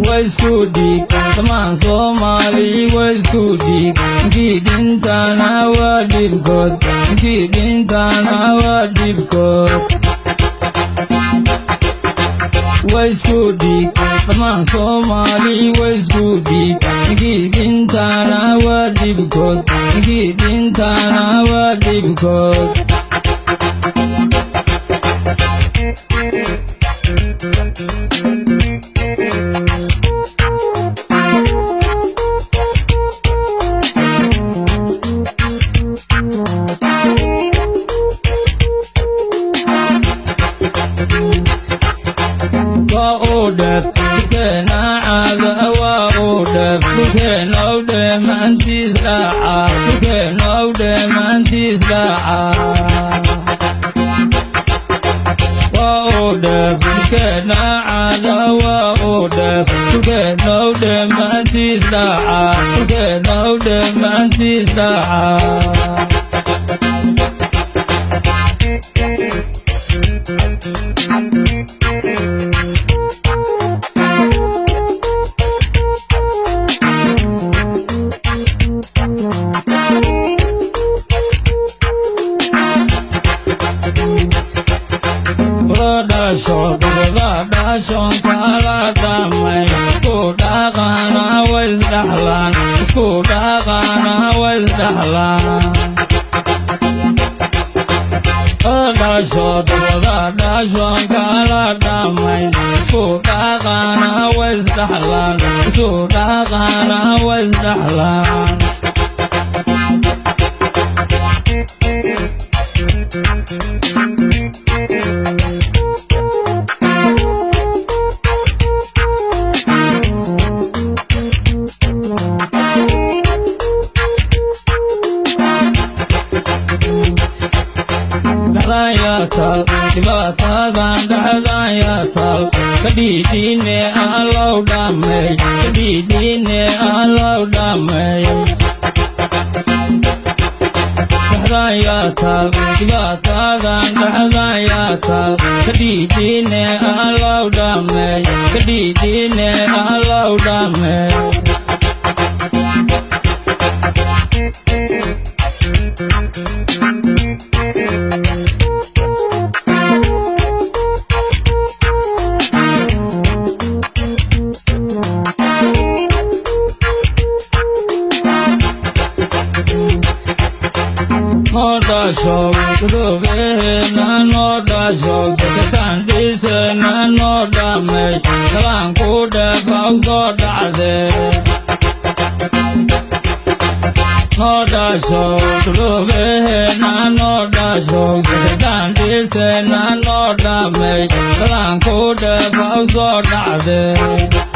واسكودي كمان صومالي واسكودي جيد انت انا وادي الكود جيد انت انا وادي الكود واسكودي كمان صومالي واسكودي جيد انت انا وادي الكود جيد انت انا وادي الكود وأودف كنا عذا وأودف كنا أودف أنتي ساعة كنا أودف أنتي ساعة وأودف كنا عذا وأودف كنا أودف أنتي ساعة كنا أودف أنتي ساعة Radashon kaladamay skudagana wasdahlan skudagana wasdahlan Radashon kaladamay skudagana wasdahlan skudagana wasdahlan Dayatal, dibatagan dayatal, kedidine alau damai, kedidine alau damai. Dayatal, dibatagan dayatal, kedidine alau damai, kedidine alau damai. Noda shog, dove na noda shog, kandis na noda me, kalang kuda bau soda de. Noda shog, dove na noda shog, kandis na noda me, kalang kuda bau soda de.